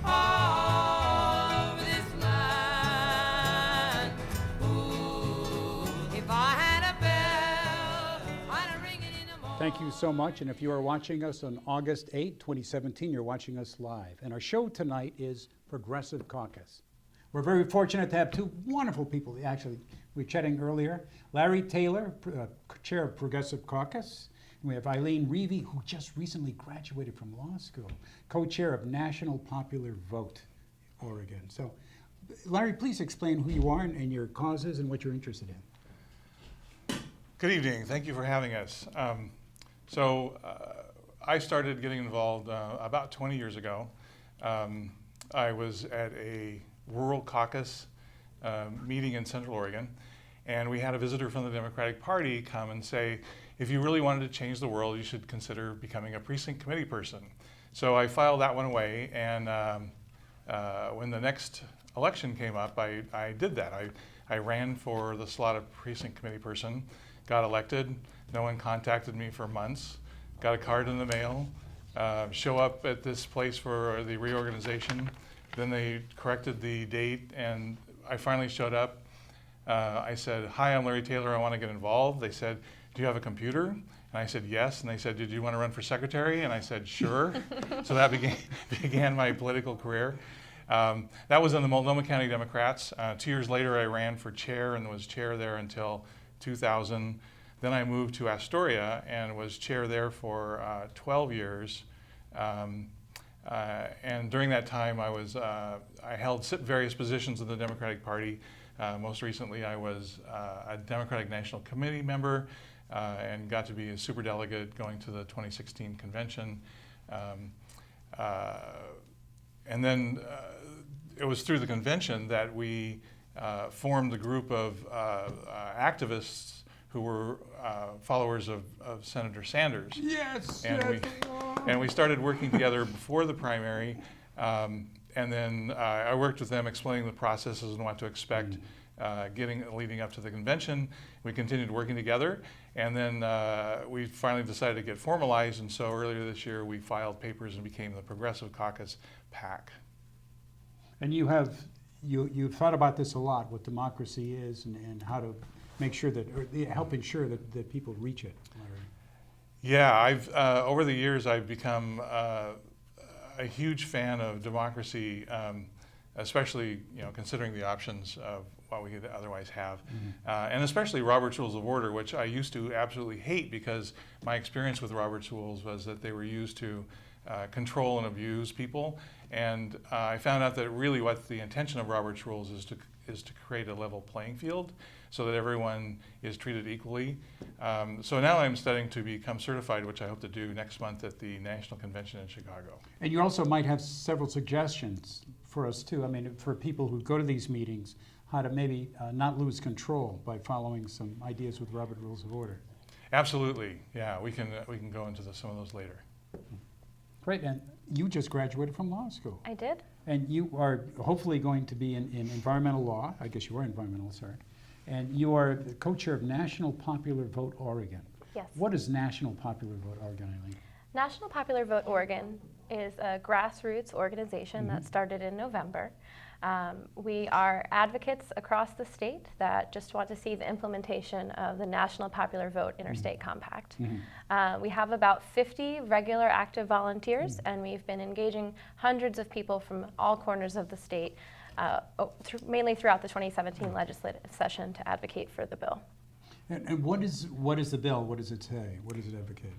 all over this land. Ooh, if I had a bell, I'd ring it in the morning. Thank you so much. And if you are watching us on August 8, 2017, you're watching us live. And our show tonight is Progressive Caucus. We're very fortunate to have two wonderful people. Actually, we were chatting earlier. Larry Taylor, chair of Progressive Caucus. And we have Reavey, who just recently graduated from law school, co-chair of National Popular Vote, Oregon. So, Larry, please explain who you are and your causes and what you're interested in. Good evening. Thank you for having us. I started getting involved about 20 years ago. I was at a rural caucus meeting in Central Oregon, and we had a visitor from the Democratic Party come and say, if you really wanted to change the world, you should consider becoming a precinct committee person. So I filed that one away, and when the next election came up, I did that. I ran for the slot of precinct committee person, got elected. No one contacted me for months, got a card in the mail, show up at this place for the reorganization. Then they corrected the date, and I finally showed up. I said, hi, I'm Larry Taylor, I want to get involved. They said, do you have a computer? And I said, yes. And they said, did you want to run for secretary? And I said, sure. So that began my political career. That was in the Multnomah County Democrats. 2 years later, I ran for chair and was chair there until 2000. Then I moved to Astoria and was chair there for 12 years. And during that time, I held various positions in the Democratic Party. Most recently, I was a Democratic National Committee member and got to be a superdelegate going to the 2016 convention. And then it was through the convention that we formed a group of activists who were followers of Senator Sanders. Yes. And we started working together before the primary, and then I worked with them explaining the processes and what to expect leading up to the convention. We continued working together, and then we finally decided to get formalized, and so earlier this year we filed papers and became the Progressive Caucus PAC. And you've thought about this a lot, what democracy is and how to make sure that, or help ensure that people reach it, Larry. Yeah, over the years I've become a huge fan of democracy, especially considering the options of what we could otherwise have, and especially Robert's Rules of Order, which I used to absolutely hate because my experience with Robert's Rules was that they were used to control and abuse people, and I found out that really what the intention of Robert's Rules is to create a level playing field so that everyone is treated equally. So now I'm studying to become certified, which I hope to do next month at the National Convention in Chicago. And you also might have several suggestions for us too. I mean, for people who go to these meetings, how to maybe not lose control by following some ideas with Robert's Rules of Order. Absolutely, yeah. We can go into some of those later. Great, and you just graduated from law school. I did. And you are hopefully going to be in environmental law. I guess you are environmental, sorry. And you are the co-chair of National Popular Vote Oregon. Yes. What is National Popular Vote Oregon, Elaine? National Popular Vote Oregon is a grassroots organization that started in November. We are advocates across the state that just want to see the implementation of the National Popular Vote Interstate Compact. We have about 50 regular active volunteers, and we've been engaging hundreds of people from all corners of the state, mainly throughout the 2017 legislative session, to advocate for the bill. And what is the bill? What does it say? What does it advocate?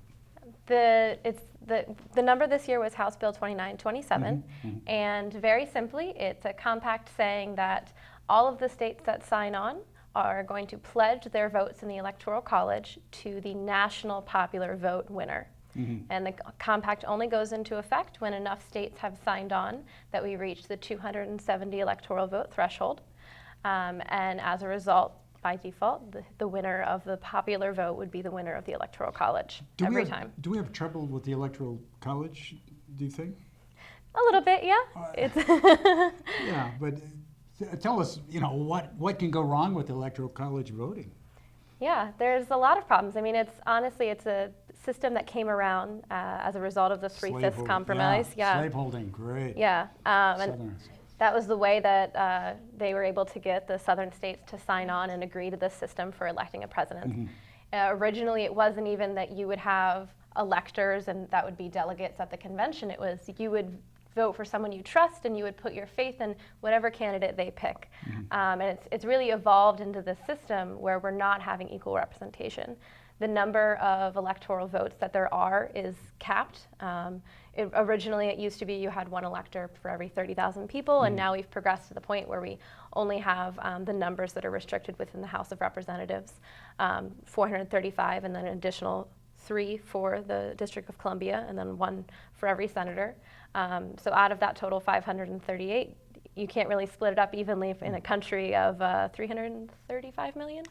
The number this year was House Bill 2927, and very simply, it's a compact saying that all of the states that sign on are going to pledge their votes in the Electoral College to the National Popular Vote winner. And the compact only goes into effect when enough states have signed on that we reach the 270 electoral vote threshold. And as a result, by default, the winner of the popular vote would be the winner of the Electoral College every time. Do we have trouble with the Electoral College, do you think? A little bit, yeah. Yeah, but tell us, what can go wrong with Electoral College voting? Yeah, there's a lot of problems. I mean, it's a system that came around as a result of the Three-Fifths Slavehold- Compromise. Yeah. Slaveholding, great. Yeah. And Southerners. that was the way that they were able to get the southern states to sign on and agree to this system for electing a president. Originally, it wasn't even that you would have electors and that would be delegates at the convention. It was you would vote for someone you trust and you would put your faith in whatever candidate they pick. And it's really evolved into this system where we're not having equal representation. The number of electoral votes that there are is capped. Originally, it used to be you had one elector for every 30,000 people, and now we've progressed to the point where we only have the numbers that are restricted within the House of Representatives, 435, and then an additional 3 for the District of Columbia, and then 1 for every senator. So out of that total 538, you can't really split it up evenly in a country of 335 million.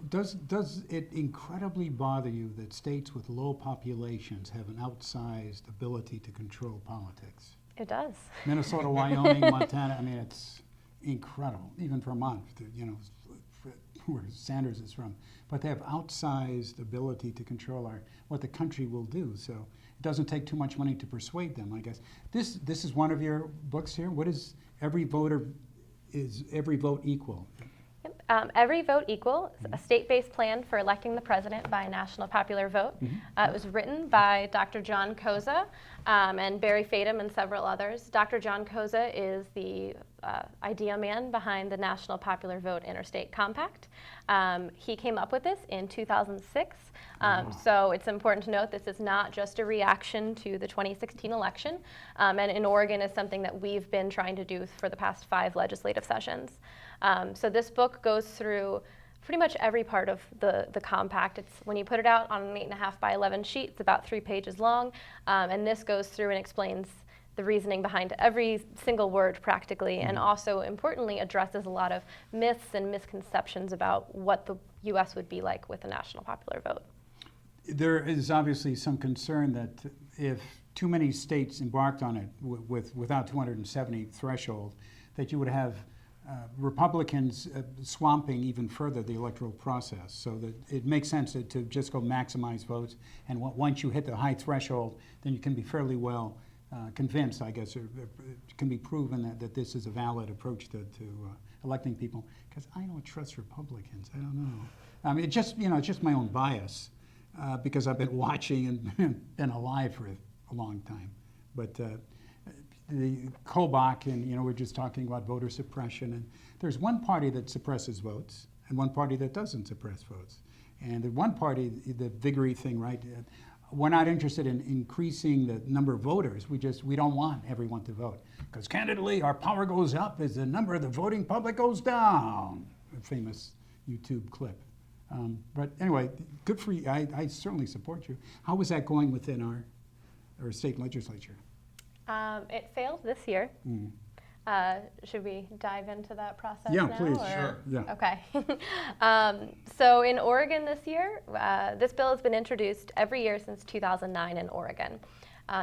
Does it incredibly bother you that states with low populations have an outsized ability to control politics? It does. Minnesota, Wyoming, Montana, I mean, it's incredible. Even Vermont, you know, where Sanders is from. But they have outsized ability to control what the country will do. So it doesn't take too much money to persuade them, I guess. This is one of your books here. What is every vote equal? Every vote equal, a state-based plan for electing the president by national popular vote. It was written by Dr. John Koza and Barry Fadum and several others. Dr. John Koza is the idea man behind the National Popular Vote Interstate Compact. He came up with this in 2006. So it's important to note this is not just a reaction to the 2016 election. And in Oregon is something that we've been trying to do for the past 5 legislative sessions. So this book goes through pretty much every part of the compact. It's when you put it out on an 8.5 by 11 sheet, it's about 3 pages long. And this goes through and explains the reasoning behind every single word practically, and also importantly addresses a lot of myths and misconceptions about what the U.S. would be like with a national popular vote. There is obviously some concern that if too many states embarked on it without 270 threshold, that you would have Republicans swamping even further the electoral process. So that it makes sense to just go maximize votes, and once you hit the high threshold, then you can be fairly well convinced, I guess, or it can be proven that this is a valid approach to electing people. Because I don't trust Republicans. I don't know. I mean, it's just my own bias because I've been watching and been alive for a long time. But the Kobach and we're just talking about voter suppression, and there's one party that suppresses votes and one party that doesn't suppress votes. And the one party, the Viggory thing, right? We're not interested in increasing the number of voters. We don't want everyone to vote. Because candidly, our power goes up as the number of the voting public goes down. A famous YouTube clip. But anyway, good for you. I certainly support you. How was that going within our state legislature? It failed this year. Should we dive into that process Yeah, now? please. Sure. Yeah. Okay. So in Oregon this year, this bill has been introduced every year since 2009 in Oregon.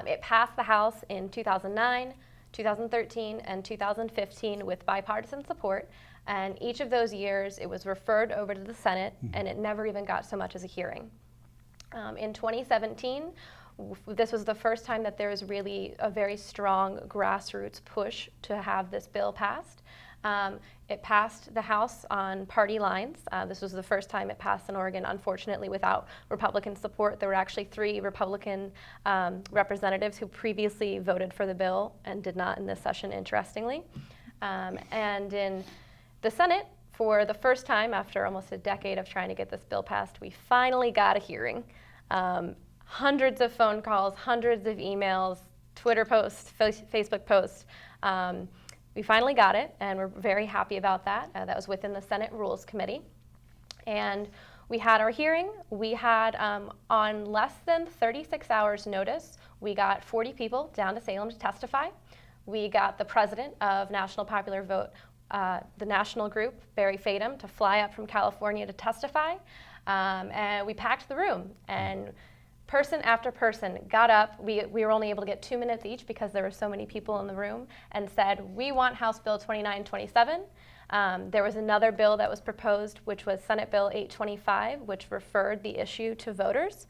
It passed the House in 2009, 2013, and 2015 with bipartisan support. And each of those years, it was referred over to the Senate, and it never even got so much as a hearing. In 2017, this was the first time that there was really a very strong grassroots push to have this bill passed. It passed the House on party lines. This was the first time it passed in Oregon, unfortunately, without Republican support. There were actually 3 Republican representatives who previously voted for the bill and did not in this session, interestingly. And in the Senate, for the first time after almost a decade of trying to get this bill passed, we finally got a hearing. Hundreds of phone calls, hundreds of emails, Twitter posts, Facebook posts. We finally got it, and we're very happy about that. That was within the Senate Rules Committee. And we had our hearing. We had, on less than 36 hours notice, we got 40 people down to Salem to testify. We got the president of National Popular Vote, the national group, Barry Fadum, to fly up from California to testify. And we packed the room. And person after person got up. We were only able to get 2 minutes each because there were so many people in the room, and said, we want House Bill 2927. There was another bill that was proposed, which was Senate Bill 825, which referred the issue to voters.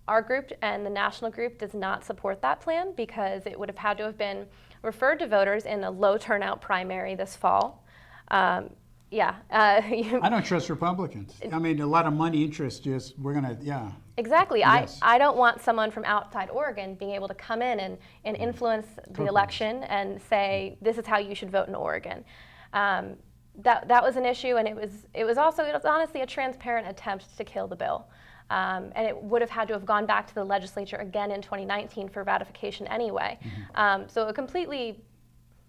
Our group and the national group does not support that plan because it would have had to have been referred to voters in a low turnout primary this fall. Yeah. I don't trust Republicans. I mean, a lot of money interest, just, we're going to, yeah. Exactly. Yes. I don't want someone from outside Oregon being able to come in and influence the election and say, this is how you should vote in Oregon. That was an issue, and it was honestly a transparent attempt to kill the bill. And it would have had to have gone back to the legislature again in 2019 for ratification anyway. So a completely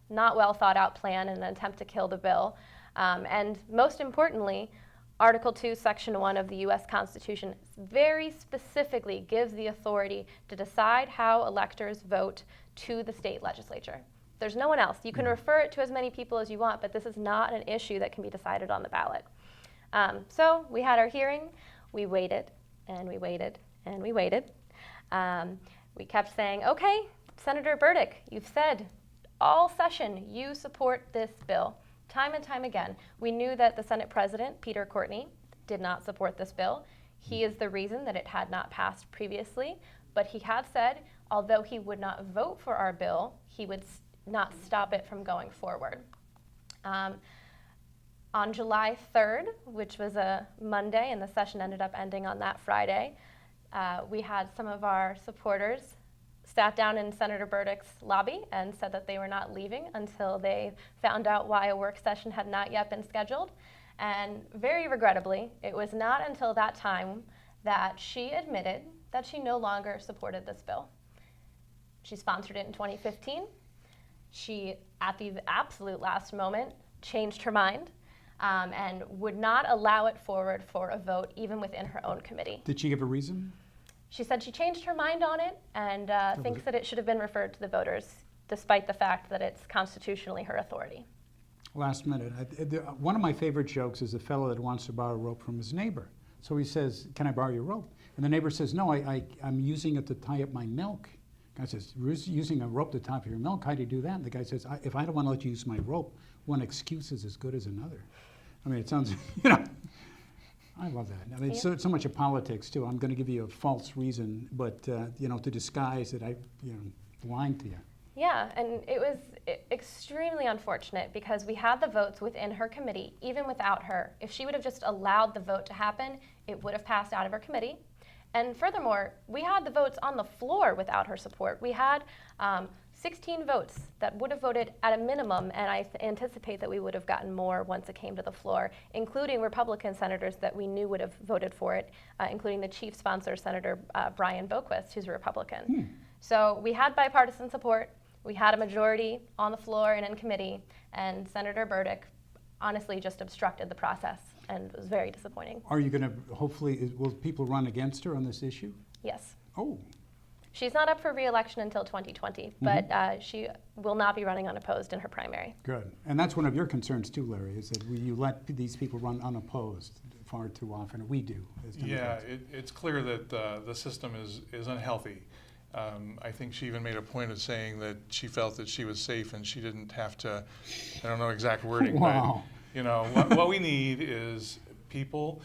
not well thought out plan and an attempt to kill the bill. And most importantly, Article 2, Section 1 of the U.S. Constitution very specifically gives the authority to decide how electors vote to the state legislature. There's no one else. You can refer it to as many people as you want, but this is not an issue that can be decided on the ballot. So we had our hearing. We waited, and we waited, and we waited. We kept saying, okay, Senator Burdick, you've said all session you support this bill. Time and time again, we knew that the Senate President, Peter Courtney, did not support this bill. He is the reason that it had not passed previously, but he had said, although he would not vote for our bill, he would not stop it from going forward. On July 3rd, which was a Monday, and the session ended up ending on that Friday, we had some of our supporters sat down in Senator Burdick's lobby and said that they were not leaving until they found out why a work session had not yet been scheduled. And very regrettably, it was not until that time that she admitted that she no longer supported this bill. She sponsored it in 2015. She, at the absolute last moment, changed her mind and would not allow it forward for a vote even within her own committee. Did she give a reason? She said she changed her mind on it and thinks that it should have been referred to the voters, despite the fact that it's constitutionally her authority. Last minute. One of my favorite jokes is a fellow that wants to borrow a rope from his neighbor. So he says, can I borrow your rope? And the neighbor says, no, I'm using it to tie up my milk. The guy says, using a rope to tie up your milk, how do you do that? And the guy says, if I don't want to let you use my rope, one excuse is as good as another. I mean, it sounds, I love that. I mean, it's so much of politics, too. I'm going to give you a false reason, but, to disguise that I, lying to you. Yeah, and it was extremely unfortunate because we had the votes within her committee, even without her. If she would have just allowed the vote to happen, it would have passed out of her committee. And furthermore, we had the votes on the floor without her support. We had 16 votes that would have voted at a minimum, and I anticipate that we would have gotten more once it came to the floor, including Republican senators that we knew would have voted for it, including the chief sponsor, Senator Brian Boquist, who's a Republican. So we had bipartisan support. We had a majority on the floor and in committee, and Senator Burdick honestly just obstructed the process, and it was very disappointing. Are you going to, hopefully, will people run against her on this issue? Yes. Oh. She's not up for re-election until 2020, but she will not be running unopposed in her primary. Good. And that's one of your concerns too, Larry, is that you let these people run unopposed far too often, or we do as Democrats. Yeah, it's clear that the system is unhealthy. I think she even made a point of saying that she felt that she was safe and she didn't have to, I don't know exact wording, wow. But what we need is people,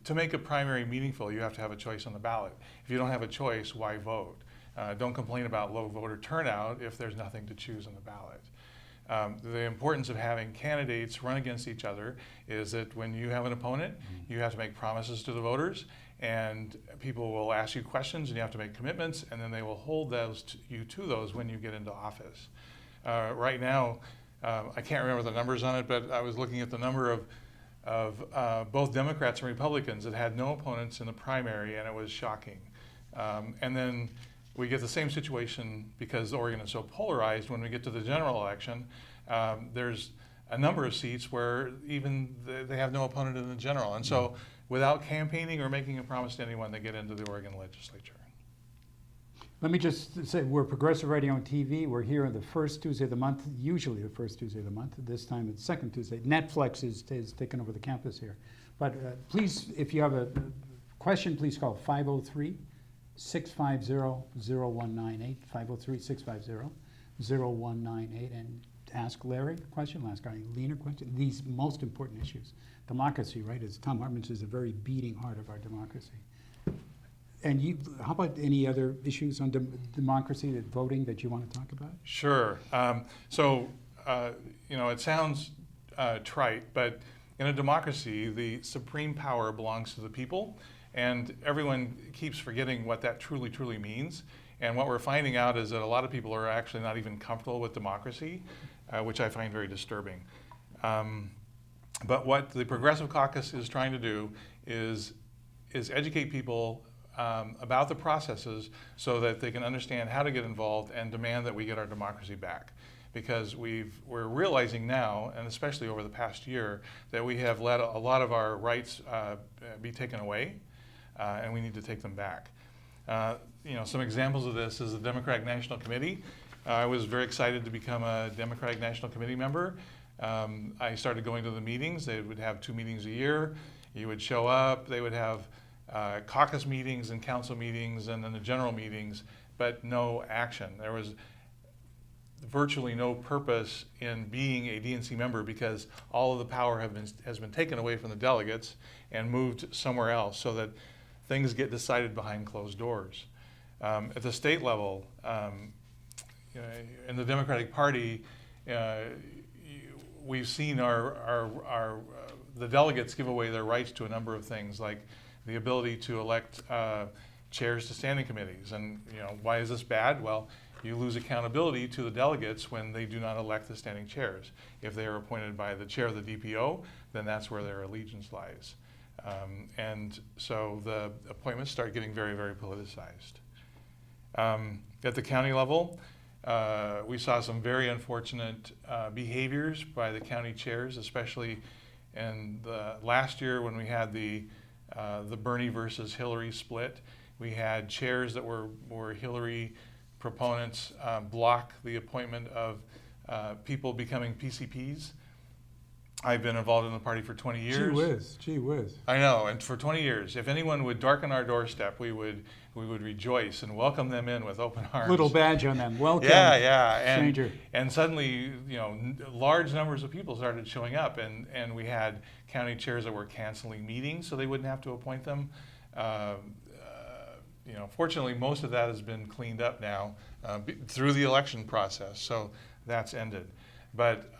to make a primary meaningful, you have to have a choice on the ballot. If you don't have a choice, why vote? Don't complain about low voter turnout if there's nothing to choose on the ballot. The importance of having candidates run against each other is that when you have an opponent, you have to make promises to the voters, and people will ask you questions and you have to make commitments, and then they will hold you to those when you get into office. Right now, I can't remember the numbers on it, but I was looking at the number of both Democrats and Republicans that had no opponents in the primary, and it was shocking. And then we get the same situation because Oregon is so polarized. When we get to the general election, there's a number of seats where even they have no opponent in the general. And so without campaigning or making a promise to anyone, they get into the Oregon legislature. Let me just say, we're Progressive Radio and TV. We're here on the first Tuesday of the month, usually the first Tuesday of the month. This time it's second Tuesday. Netflix is taking over the campus here. But please, if you have a question, please call 503-650-0198, 503-650-0198, and ask Larry a question, ask Elaine a question. These most important issues. Democracy, right, as Tom Hartman says, is the very beating heart of our democracy. And how about any other issues on democracy, voting that you want to talk about? Sure. It sounds trite, but in a democracy, the supreme power belongs to the people, and everyone keeps forgetting what that truly, truly means. And what we're finding out is that a lot of people are actually not even comfortable with democracy, which I find very disturbing. But what the Progressive Caucus is trying to do is educate people about the processes so that they can understand how to get involved and demand that we get our democracy back. Because we're realizing now, and especially over the past year, that we have let a lot of our rights be taken away, and we need to take them back. Some examples of this is the Democratic National Committee. I was very excited to become a Democratic National Committee member. I started going to the meetings. They would have 2 meetings a year. You would show up. They would have caucus meetings and council meetings and then the general meetings, but no action. There was virtually no purpose in being a DNC member because all of the power has been taken away from the delegates and moved somewhere else so that things get decided behind closed doors. At the state level, in the Democratic Party, we've seen the delegates give away their rights to a number of things, like the ability to elect chairs to standing committees. And why is this bad? Well, you lose accountability to the delegates when they do not elect the standing chairs. If they are appointed by the chair of the DPO, then that's where their allegiance lies. And so the appointments start getting very, very politicized. At the county level, we saw some very unfortunate behaviors by the county chairs, especially in the last year when we had the Bernie versus Hillary split. We had chairs that were Hillary proponents block the appointment of people becoming PCPs. I've been involved in the party for 20 years. Gee whiz. I know, and for 20 years, if anyone would darken our doorstep, we would rejoice and welcome them in with open arms. Little badge on them. Welcome, stranger. And suddenly, large numbers of people started showing up, and we had county chairs that were canceling meetings so they wouldn't have to appoint them. Fortunately, most of that has been cleaned up now through the election process, so that's ended. But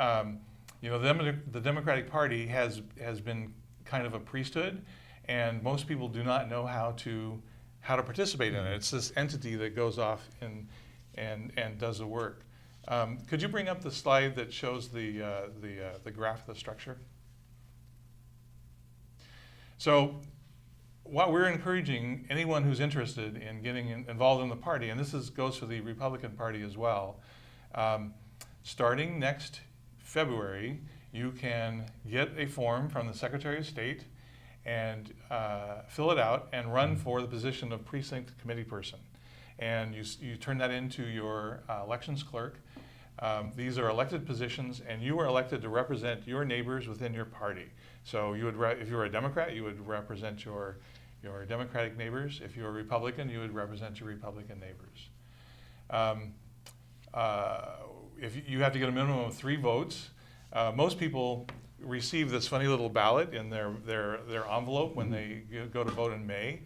the Democratic Party has been kind of a priesthood, and most people do not know how to participate in it. It's this entity that goes off and does the work. Could you bring up the slide that shows the graph of the structure? So what we're encouraging anyone who's interested in getting involved in the party, and this goes for the Republican Party as well, starting next February, you can get a form from the Secretary of State and fill it out and run for the position of precinct committee person. And you turn that into your elections clerk. These are elected positions, and you are elected to represent your neighbors within your party. So you would, if you were a Democrat, you would represent your Democratic neighbors. If you were a Republican, you would represent your Republican neighbors. If you have to get a minimum of 3 votes. Most people receive this funny little ballot in their envelope when they go to vote in May,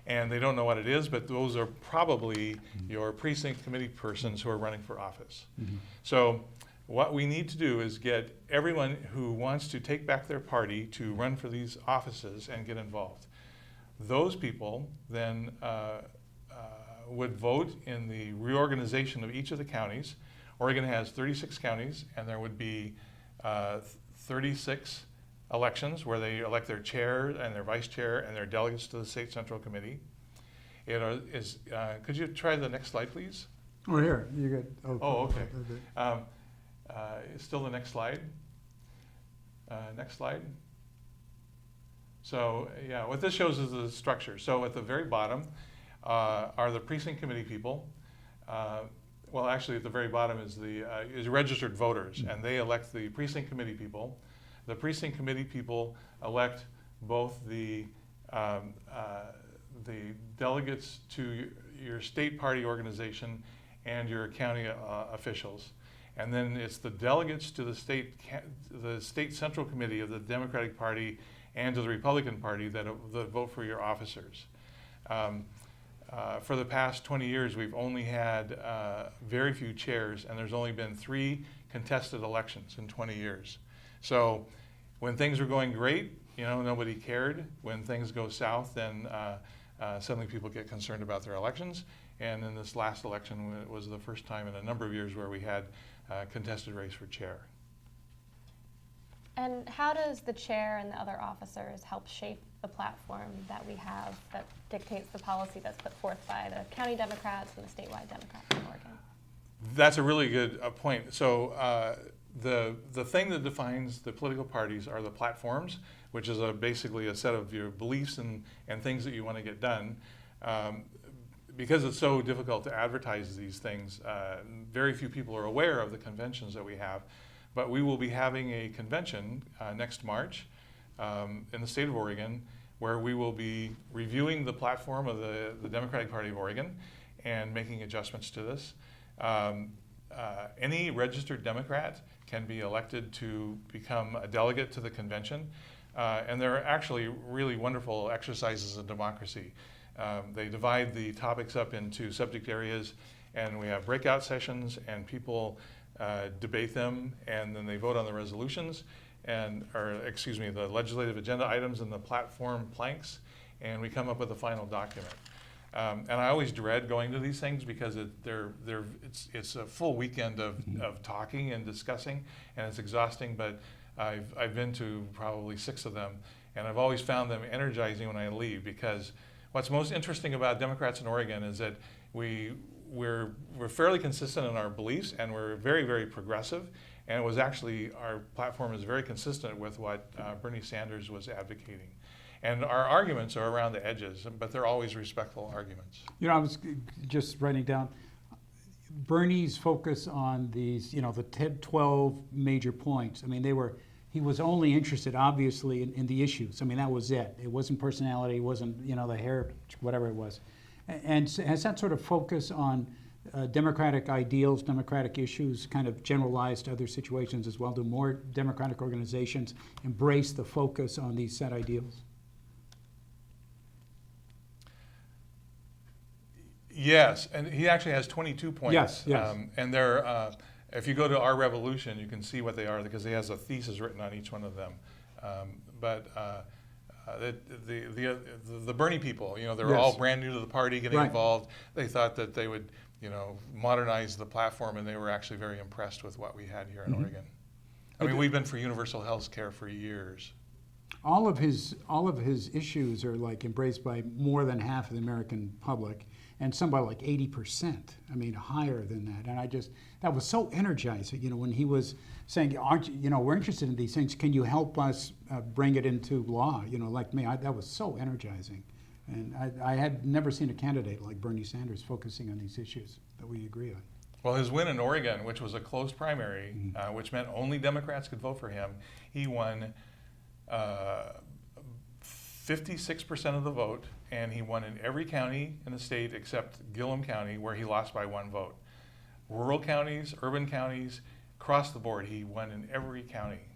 and they don't know what it is, but those are probably your precinct committee persons who are running for office. So what we need to do is get everyone who wants to take back their party to run for these offices and get involved. Those people then would vote in the reorganization of each of the counties. Oregon has 36 counties, and there would be 36 elections where they elect their chair and their vice chair and their delegates to the State Central Committee. Could you try the next slide, please? Oh, here, you got. Oh, okay. Still the next slide. Next slide. So, yeah, what this shows is the structure. So at the very bottom are the precinct committee people. Well, actually, at the very bottom is registered voters, and they elect the precinct committee people. The precinct committee people elect both the delegates to your state party organization and your county officials, and then it's the delegates to the state central committee of the Democratic Party and to the Republican Party that vote for your officers. For the past 20 years, we've only had very few chairs, and there's only been 3 contested elections in 20 years. So when things were going great, nobody cared. When things go south, then suddenly people get concerned about their elections. And in this last election, it was the first time in a number of years where we had a contested race for chair. And how does the chair and the other officers help shape the platform that we have that dictates the policy that's put forth by the county Democrats and the statewide Democrats in Oregon? That's a really good point. So the thing that defines the political parties are the platforms, which is basically a set of your beliefs and things that you want to get done. Because it's so difficult to advertise these things, very few people are aware of the conventions that we have. But we will be having a convention next March in the state of Oregon, where we will be reviewing the platform of the Democratic Party of Oregon and making adjustments to this. Any registered Democrat can be elected to become a delegate to the convention. And they're actually really wonderful exercises in democracy. They divide the topics up into subject areas, and we have breakout sessions, and people debate them, and then they vote on the resolutions, the legislative agenda items and the platform planks, and we come up with a final document. And I always dread going to these things because it's a full weekend of talking and discussing, and it's exhausting, but I've been to probably 6 of them, and I've always found them energizing when I leave, because what's most interesting about Democrats in Oregon is that we're fairly consistent in our beliefs, and we're very, very progressive. And it was actually, our platform is very consistent with what Bernie Sanders was advocating. And our arguments are around the edges, but they're always respectful arguments. I was just writing down Bernie's focus on these, the 12 major points. I mean, he was only interested, obviously, in the issues. I mean, that was it. It wasn't personality, it wasn't, the hair, whatever it was. And has that sort of focus on democratic ideals, democratic issues, kind of generalized to other situations as well? Do more democratic organizations embrace the focus on these set ideals? Yes, and he actually has 22 points. Yes. And they're, if you go to Our Revolution, you can see what they are, because he has a thesis written on each one of them. The Bernie people, they were all brand new to the party, getting involved. They thought that they would, modernize the platform, and they were actually very impressed with what we had here in Oregon. I mean, we've been for universal health care for years. All of his issues are like embraced by more than half of the American public, and some by like 80%. I mean, higher than that. And that was so energizing, when he was saying, we're interested in these things. Can you help us bring it into law? Like me, that was so energizing. And I had never seen a candidate like Bernie Sanders focusing on these issues that we agree on. Well, his win in Oregon, which was a closed primary, which meant only Democrats could vote for him, he won 56% of the vote, and he won in every county in the state except Gillum County, where he lost by 1 vote. Rural counties, urban counties, across the board, he won in every county.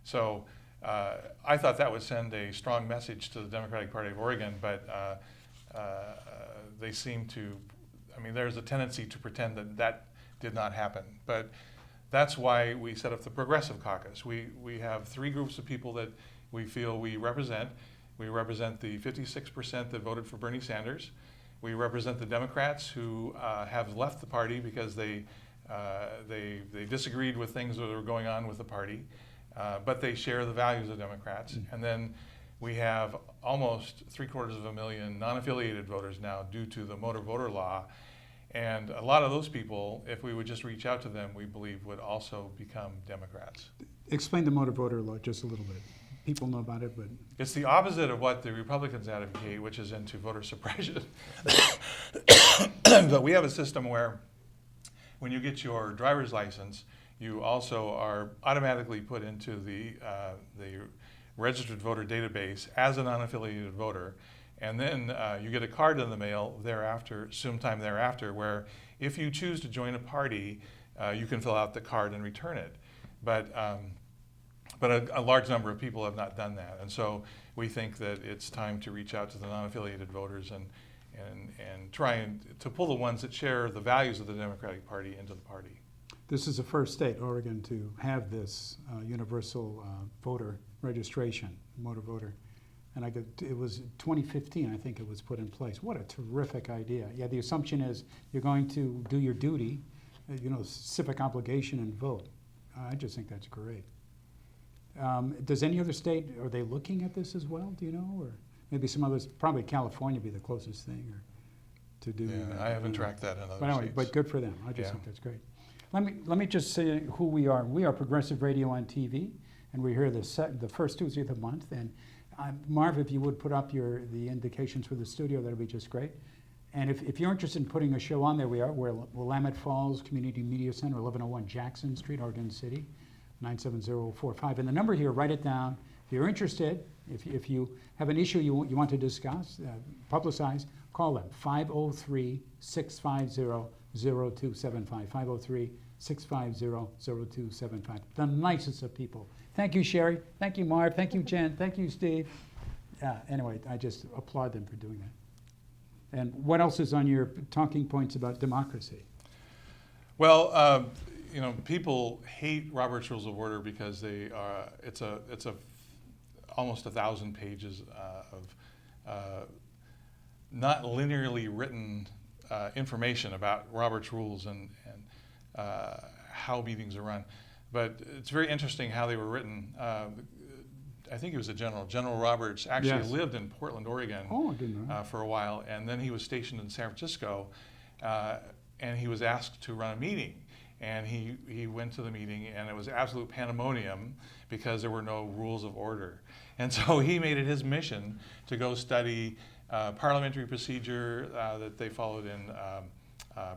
So I thought that would send a strong message to the Democratic Party of Oregon, but they seem to, there's a tendency to pretend that did not happen. But that's why we set up the Progressive Caucus. We have 3 groups of people that we feel we represent. We represent the 56% that voted for Bernie Sanders. We represent the Democrats who have left the party because they disagreed with things that were going on with the party, but they share the values of Democrats. And then we have almost 750,000 non-affiliated voters now due to the motor voter law. And a lot of those people, if we would just reach out to them, we believe would also become Democrats. Explain the motor voter law just a little bit. People know about it, but... It's the opposite of what the Republicans advocate, which is into voter suppression. But we have a system where when you get your driver's license, you also are automatically put into the registered voter database as a non-affiliated voter. And then you get a card in the mail sometime thereafter, where if you choose to join a party, you can fill out the card and return it. But a large number of people have not done that. And so we think that it's time to reach out to the non-affiliated voters and try to pull the ones that share the values of the Democratic Party into the party. This is the first state, Oregon, to have this universal voter registration, motor voter. And it was 2015, I think it was put in place. What a terrific idea. Yeah, the assumption is you're going to do your duty, civic obligation and vote. I just think that's great. Does any other state, are they looking at this as well, do you know? Or maybe some others, probably California would be the closest thing to do. Yeah, I haven't tracked that in other but anyway, states. But good for them. I just think that's great. Let me just say who we are. We are Progressive Radio on TV, and we're here the first Tuesday of the month. And Marv, if you would put up the indications for the studio, that would be just great. And if you're interested in putting a show on there, we're Willamette Falls Community Media Center, 1101 Jackson Street, Oregon City, 97045. And the number here, write it down. If you're interested, if you have an issue you want to discuss, publicize, call them, 503-650-0275, 503-650-0275. The nicest of people. Thank you, Sherry. Thank you, Marv. Thank you, Jen. Thank you, Steve. Anyway, I just applaud them for doing that. And what else is on your talking points about democracy? Well, people hate Robert's Rules of Order because it's almost 1,000 pages of not linearly written information about Robert's Rules and how meetings are run. But it's very interesting how they were written. I think he was a general. General Roberts actually lived in Portland, Oregon for a while, and then he was stationed in San Francisco, and he was asked to run a meeting. And he went to the meeting, and it was absolute pandemonium because there were no rules of order. And so he made it his mission to go study parliamentary procedure that they followed in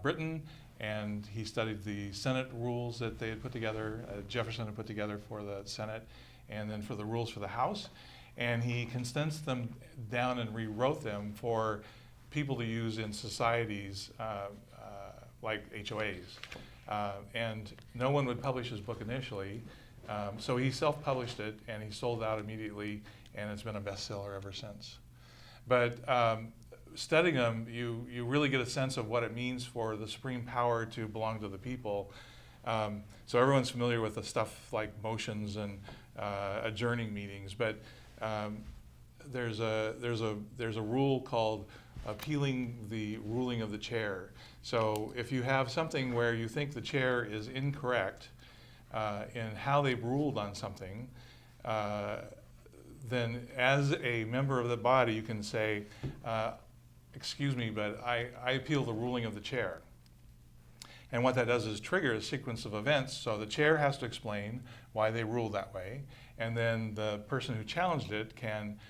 Britain, and he studied the Senate rules that they had put together, Jefferson had put together for the Senate, and then for the rules for the House. And he condensed them down and rewrote them for people to use in societies like HOAs. And no one would publish his book initially, so he self-published it, and he sold out immediately, and it's been a bestseller ever since. But studying them, you really get a sense of what it means for the supreme power to belong to the people. So everyone's familiar with the stuff like motions and adjourning meetings, but there's a rule called appealing the ruling of the chair. So if you have something where you think the chair is incorrect in how they've ruled on something, then as a member of the body you can say, excuse me, but I appeal the ruling of the chair. And what that does is trigger a sequence of events. So the chair has to explain why they ruled that way, and then the person who challenged it can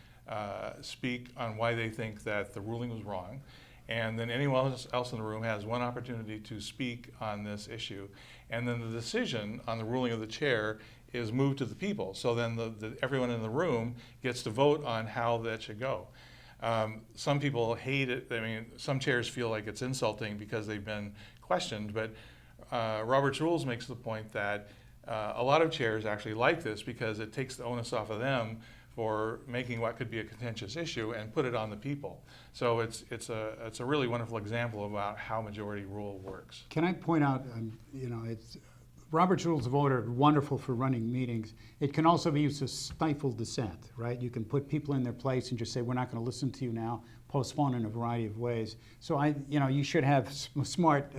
speak on why they think that the ruling was wrong. And then anyone else in the room has one opportunity to speak on this issue. And then the decision on the ruling of the chair is moved to the people. So then everyone in the room gets to vote on how that should go. Some people hate it. I mean, some chairs feel like it's insulting because they've been questioned, but Robert's Rules makes the point that a lot of chairs actually like this because it takes the onus off of them for making what could be a contentious issue and put it on the people. So it's a really wonderful example about how majority rule works. Can I point out, it's Robert's Rules of Order are wonderful for running meetings. It can also be used to stifle dissent, right? You can put people in their place and just say, we're not going to listen to you now, postpone in a variety of ways. So you should have smart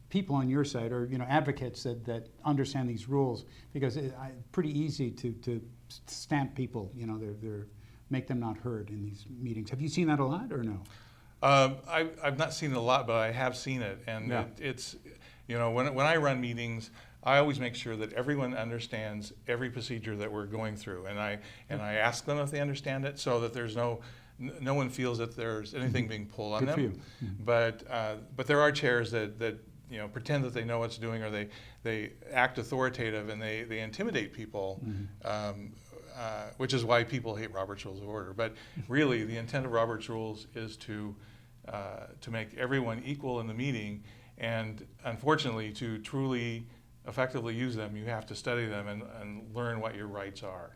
people on your side, or advocates that understand these rules, because it's pretty easy to stamp people. They're make them not heard in these meetings. Have you seen that a lot or no? I've not seen it a lot, but I have seen it, and it's when I run meetings, I always make sure that everyone understands every procedure that we're going through, and I ask them if they understand it, so that there's no one feels that there's anything being pulled on them. Good for you. But there are chairs that pretend that they know what's doing, or they act authoritative and they intimidate people, which is why people hate Robert's Rules of Order. But really, the intent of Robert's Rules is to make everyone equal in the meeting, and unfortunately, to truly effectively use them, you have to study them and learn what your rights are.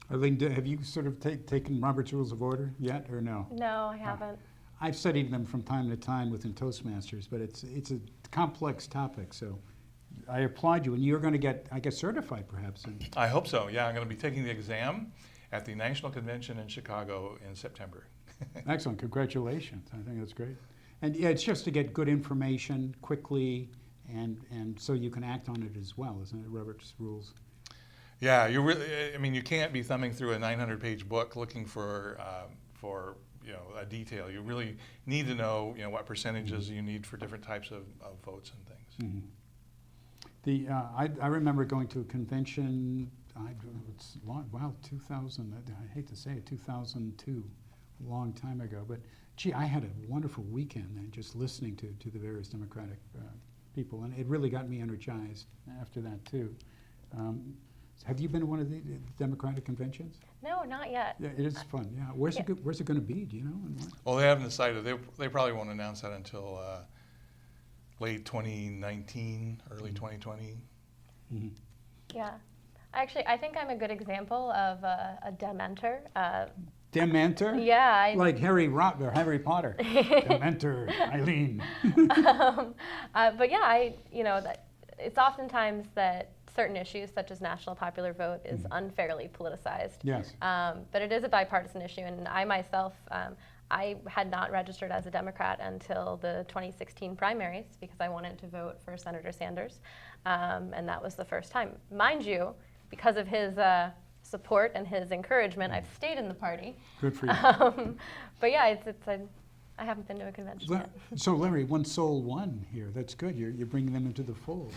Elaine, have you sort of taken Robert's Rules of Order yet, or no? No, I haven't. I've studied them from time to time within Toastmasters, but it's a complex topic. So I applaud you, and you're going to get, I guess, certified perhaps. I hope so. Yeah, I'm going to be taking the exam at the National Convention in Chicago in September. Excellent. Congratulations. I think that's great. And yeah, it's just to get good information quickly, and so you can act on it as well, isn't it? Robert's rules. Yeah, you really. I mean, you can't be thumbing through a 900-page book looking for a detail. You really need to know what percentages you need for different types of votes and things. Mm-hmm. I remember going to a convention. It's long, wow, 2000. I hate to say it, 2002, a long time ago. But gee, I had a wonderful weekend and just listening to the various Democratic people, and it really got me energized after that too. Have you been to one of the Democratic conventions? No, not yet. Yeah, it is fun. Yeah, where's it going to be? Do you know? Well, they haven't decided. They probably won't announce that until late 2019, early 2020. Mm-hmm. Yeah. Actually, I think I'm a good example of a Dementor. Dementor? Yeah. Like Harry Potter. Dementor, Elaine. But yeah, it's oftentimes that certain issues, such as national popular vote, is unfairly politicized. Yes. But it is a bipartisan issue, and I myself, I had not registered as a Democrat until the 2016 primaries because I wanted to vote for Senator Sanders, and that was the first time. Mind you, because of his support and his encouragement, I've stayed in the party. Good for you. But yeah, I haven't been to a convention yet. So Larry, one soul won here. That's good. You're bringing them into the fold.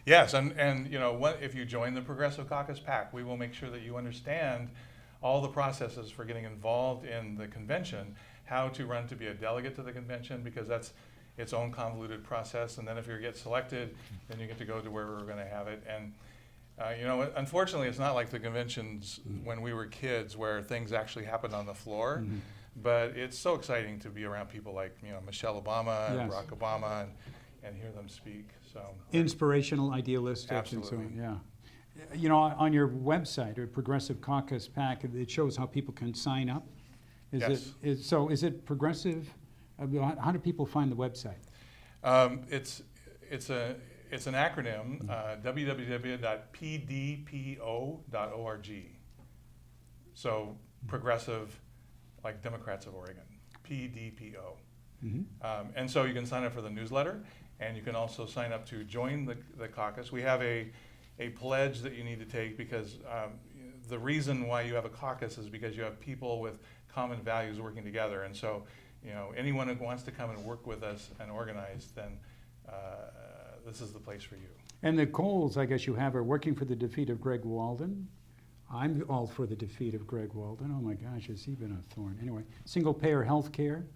Yes, and if you join the Progressive Caucus PAC, we will make sure that you understand all the processes for getting involved in the convention, how to run to be a delegate to the convention, because that's its own convoluted process. And then if you get selected, then you get to go to where we're going to have it. And unfortunately, it's not like the conventions when we were kids where things actually happened on the floor. Mm-hmm. But it's so exciting to be around people like Michelle Obama and Barack Obama and hear them speak. So inspirational, idealistic, absolutely. And so on. Yeah. On your website, or Progressive Caucus PAC, it shows how people can sign up. Yes. Is it progressive? How do people find the website? It's an acronym, www.pdpo.org. So progressive, like Democrats of Oregon, PDPO. Mm-hmm. And so you can sign up for the newsletter, and you can also sign up to join the caucus. We have a pledge that you need to take, because the reason why you have a caucus is because you have people with common values working together. And so, anyone who wants to come and work with us and organize, then this is the place for you. And the goals, I guess, you have are working for the defeat of Greg Walden. I'm all for the defeat of Greg Walden. Oh my gosh, has he been a thorn? Anyway, single-payer health care.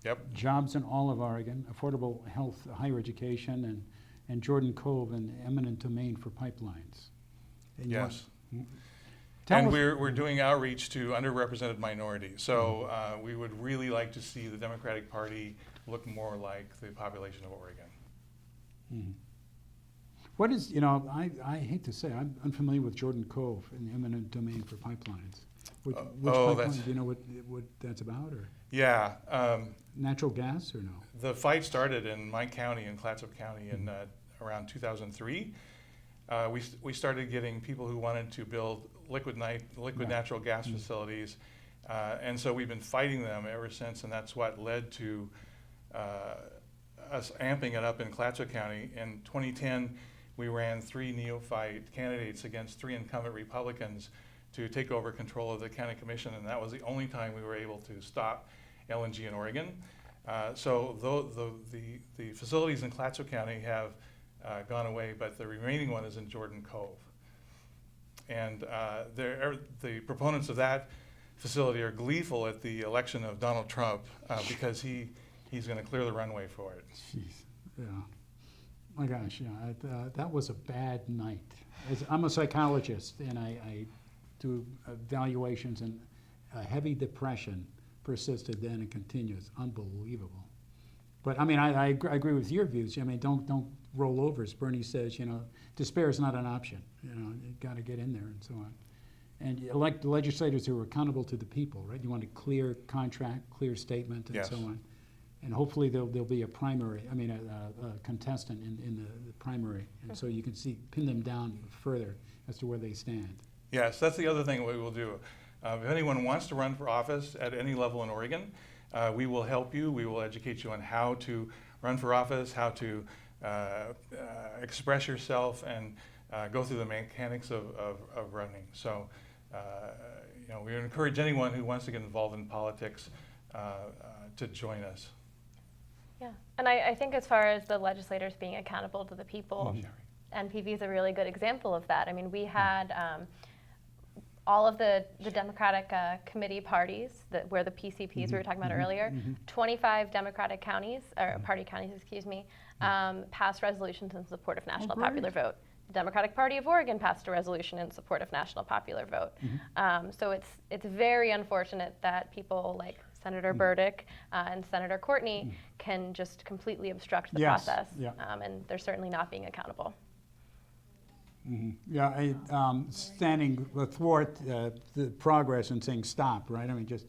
Yep. Jobs in all of Oregon, affordable health, higher education, and Jordan Cove and eminent domain for pipelines. And yes. And we're doing outreach to underrepresented minorities. So we would really like to see the Democratic Party look more like the population of Oregon. Mm-hmm. What is, I hate to say, I'm unfamiliar with Jordan Cove and eminent domain for pipelines. Which pipeline, do you know what that's about? Or? Yeah. Natural gas or no? The fight started in my county, in Clatsop County, in around 2003. We started getting people who wanted to build liquid natural gas facilities, and so we've been fighting them ever since, and that's what led to us amping it up in Clatsop County. In 2010, we ran 3 neophyte candidates against 3 incumbent Republicans to take over control of the county commission, and that was the only time we were able to stop LNG in Oregon. So the facilities in Clatsop County have gone away, but the remaining one is in Jordan Cove. And the proponents of that facility are gleeful at the election of Donald Trump because he's going to clear the runway for it. Jeez, yeah. My gosh, yeah, that was a bad night. I'm a psychologist, and I do evaluations, and heavy depression persisted then and continues. Unbelievable. But I mean, I agree with your views. I mean, don't roll over. As Bernie says, despair is not an option. You got to get in there and so on. And you elect legislators who are accountable to the people, right? You want a clear contract, clear statement, and Yes. so on. And hopefully there'll be a primary, a contestant in the primary, and so you can pin them down further as to where they stand. Yes, that's the other thing we will do. If anyone wants to run for office at any level in Oregon, we will help you. We will educate you on how to run for office, how to express yourself, and go through the mechanics of running. So, we encourage anyone who wants to get involved in politics to join us. Yeah, and I think as far as the legislators being accountable to the people, Mhm. NPV is a really good example of that. I mean, we had all of the Democratic committee parties, where the PCPs we were talking about earlier, 25 Democratic counties, or party counties, excuse me, passed resolutions in support of national popular vote. The Democratic Party of Oregon passed a resolution in support of national popular vote. So it's very unfortunate that people like Senator Burdick and Senator Courtney can just completely obstruct the Yes, process, yeah. And they're certainly not being accountable. Yeah, standing athwart the progress and saying stop, right? I mean, just,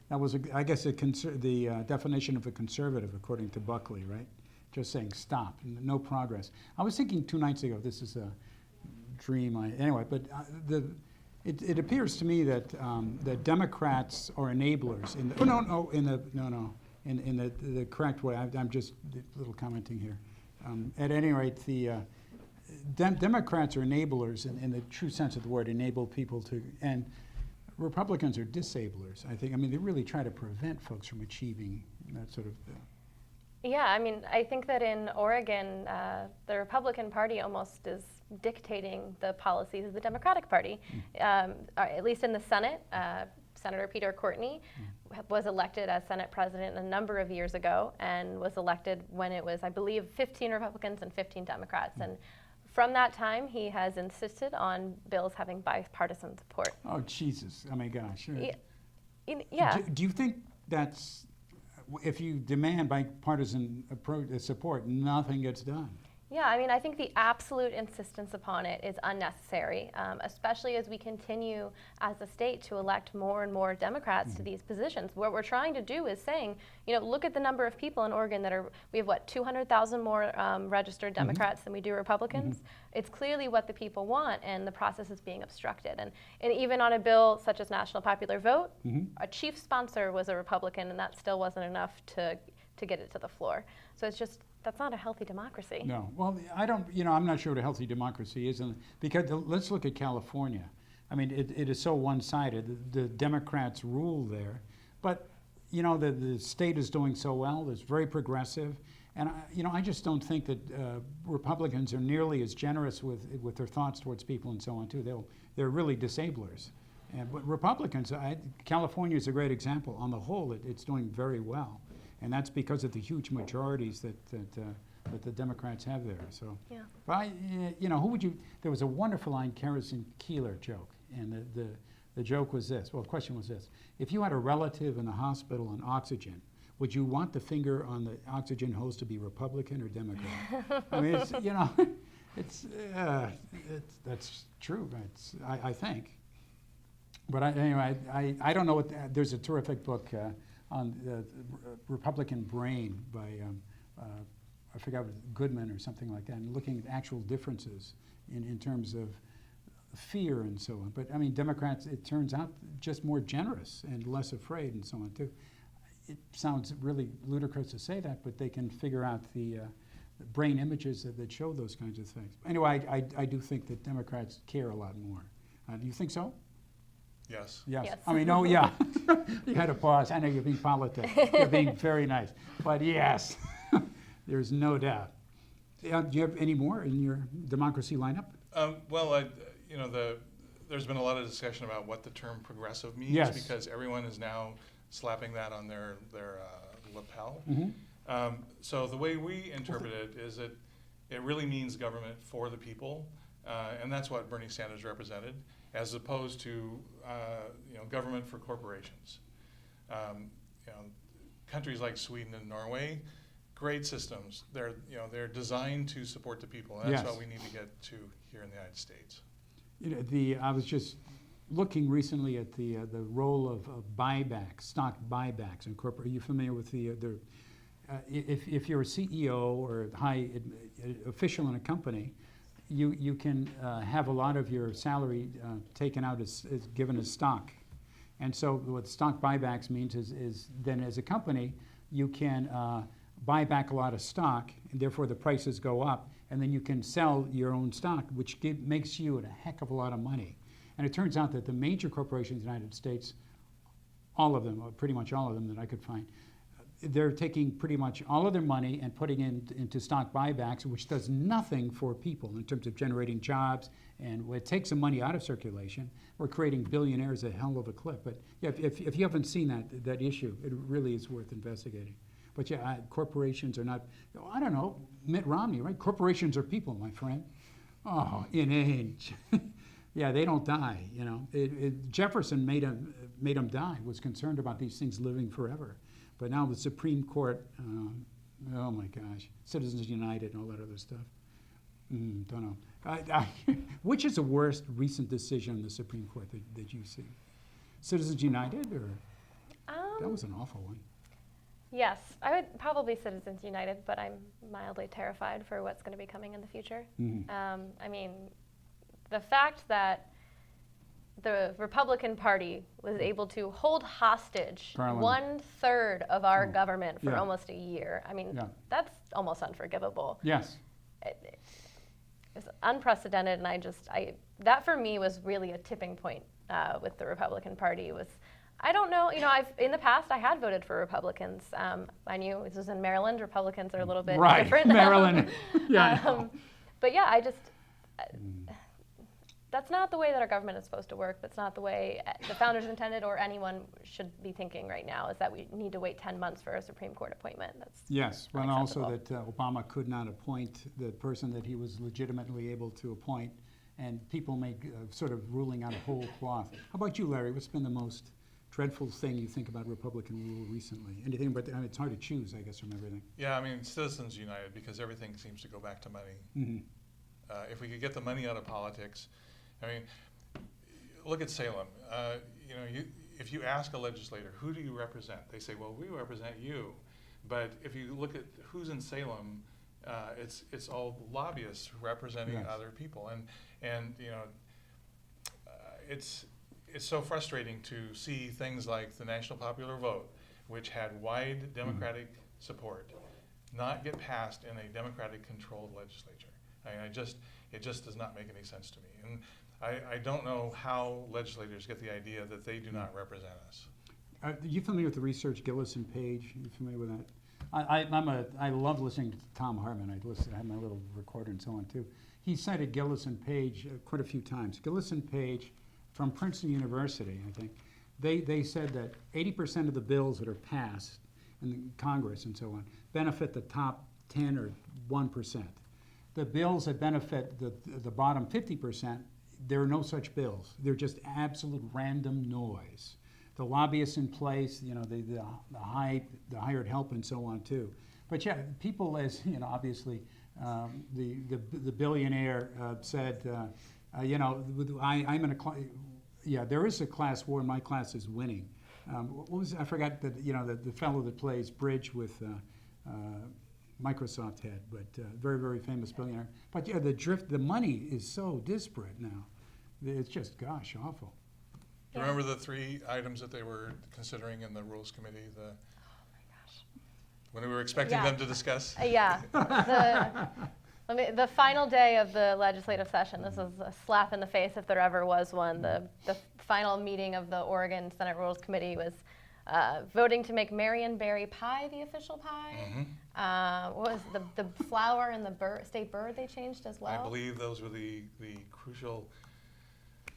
that was, I guess, the definition of a conservative, according to Buckley, right? Just saying stop, no progress. I was thinking 2 nights ago, this is a dream, anyway, but it appears to me that that Democrats are enablers in the correct way. I'm just a little commenting here. At any rate, the Democrats are enablers in the true sense of the word, enable people to, and Republicans are disablers, I think. I mean, they really try to prevent folks from achieving that sort of Yeah, I mean, I think that in Oregon, the Republican Party almost is dictating the policies of the Democratic Party. At least in the Senate, Senator Peter Courtney was elected as Senate President a number of years ago, and was elected when it was, I believe, 15 Republicans and 15 Democrats. And from that time, he has insisted on bills having bipartisan support. Oh, Jesus. Oh, my gosh. Yeah. Do you think that's, if you demand bipartisan support, nothing gets done? Yeah, I mean, I think the absolute insistence upon it is unnecessary, especially as we continue as a state to elect more and more Democrats to these positions. What we're trying to do is saying, look at the number of people in Oregon we have 200,000 more registered Democrats than we do Republicans. It's clearly what the people want, and the process is being obstructed. And even on a bill such as national popular vote, a chief sponsor was a Republican, and that still wasn't enough to get it to the floor. So it's just, that's not a healthy democracy. No. Well, I'm not sure what a healthy democracy is, because let's look at California. I mean, it is so one-sided. The Democrats rule there, but the state is doing so well. It's very progressive, and I just don't think that Republicans are nearly as generous with their thoughts towards people and so on too. They're really disablers. But Republicans, California is a great example. On the whole, it's doing very well. And that's because of the huge majorities that the Democrats have there. So, Yeah. but who would you? There was a wonderful line, Kerosene Keeler joke, and the joke was this. Well, the question was this: if you had a relative in the hospital on oxygen, would you want the finger on the oxygen hose to be Republican or Democrat? I mean, that's true. I think. But anyway, I don't know what. There's a terrific book. On the Republican Brain by, I forgot, Goodman or something like that, and looking at actual differences in terms of fear and so on. But I mean, Democrats, it turns out, just more generous and less afraid and so on too. It sounds really ludicrous to say that, but they can figure out the brain images that show those kinds of things. Anyway, I do think that Democrats care a lot more. Do you think so? Yes. Yes. I mean, no, yeah. You had to pause. I know you're being politic. You're being very nice. But yes, there's no doubt. Do you have any more in your democracy lineup? There's been a lot of discussion about what the term progressive means, Yes. because everyone is now slapping that on their lapel. So the way we interpret it is that it really means government for the people, and that's what Bernie Sanders represented, as opposed to government for corporations. Countries like Sweden and Norway, great systems. They're designed to support the people, and that's Yes. what we need to get to here in the United States. I was just looking recently at the role of buybacks, stock buybacks in corporate. Are you familiar with if you're a CEO or a high official in a company, you can have a lot of your salary taken out as given as stock. And so what stock buybacks means is then as a company, you can buy back a lot of stock, and therefore the prices go up, and then you can sell your own stock, which makes you a heck of a lot of money. And it turns out that the major corporations in the United States, all of them, or pretty much all of them that I could find, they're taking pretty much all of their money and putting it into stock buybacks, which does nothing for people in terms of generating jobs, and it takes some money out of circulation. We're creating billionaires a hell of a clip. But yeah, if you haven't seen that issue, it really is worth investigating. But yeah, corporations are not, I don't know, Mitt Romney, right? Corporations are people, my friend. Oh, inane. Yeah, they don't die, you know. Jefferson made them die, was concerned about these things living forever. But now the Supreme Court, oh my gosh, Citizens United and all that other stuff. Don't know. Which is the worst recent decision in the Supreme Court that you see? Citizens United, or that was an awful one. Yes, I would probably Citizens United, but I'm mildly terrified for what's going to be coming in the future. I mean, the fact that the Republican Party was able to hold hostage Parliament. 1/3 of our government for almost a year. I mean, Yeah. that's almost unforgivable. Yes. It's unprecedented, and that for me was really a tipping point with the Republican Party. I don't know, in the past I had voted for Republicans. I knew this was in Maryland. Republicans are a little bit different. Maryland. Yeah. But yeah, that's not the way that our government is supposed to work. That's not the way the founders intended, or anyone should be thinking right now, is that we need to wait 10 months for a Supreme Court appointment. That's yes, well, and also that Obama could not appoint the person that he was legitimately able to appoint, and people make sort of ruling out of whole cloth. How about you, Larry? What's been the most dreadful thing you think about Republican rule recently? Anything, but it's hard to choose, I guess, from everything. Yeah, I mean, Citizens United, because everything seems to go back to money. If we could get the money out of politics, I mean, look at Salem. If you ask a legislator, who do you represent? They say, well, we represent you. But if you look at who's in Salem, it's all lobbyists representing other people, and it's so frustrating to see things like the National Popular Vote, which had wide Democratic support, not get passed in a Democratic-controlled legislature. I mean, it just does not make any sense to me. And I don't know how legislators get the idea that they do not represent us. Are you familiar with the research Gillis and Page? Are you familiar with that? I love listening to Tom Hartman. I have my little recorder and so on too. He cited Gillis and Page quite a few times. Gillis and Page from Princeton University, I think. They said that 80% of the bills that are passed in Congress and so on benefit the top 10 or 1%. The bills that benefit the bottom 50%, there are no such bills. They're just absolute random noise. The lobbyists in place, the hired help and so on too. But yeah, people, as obviously the billionaire said, I'm in a class. Yeah, there is a class war, and my class is winning. What was I forgot that the fellow that plays bridge with Microsoft had, but very, very famous billionaire. But yeah, the money is so disparate now. It's just, gosh, awful. Do you remember the 3 items that they were considering in the Rules Committee? Oh my gosh. When we were expecting them to discuss? Yeah. The final day of the legislative session, this is a slap in the face if there ever was one. The final meeting of the Oregon Senate Rules Committee was voting to make Marionberry pie the official pie. What was the flower and the state bird they changed as well? I believe those were the crucial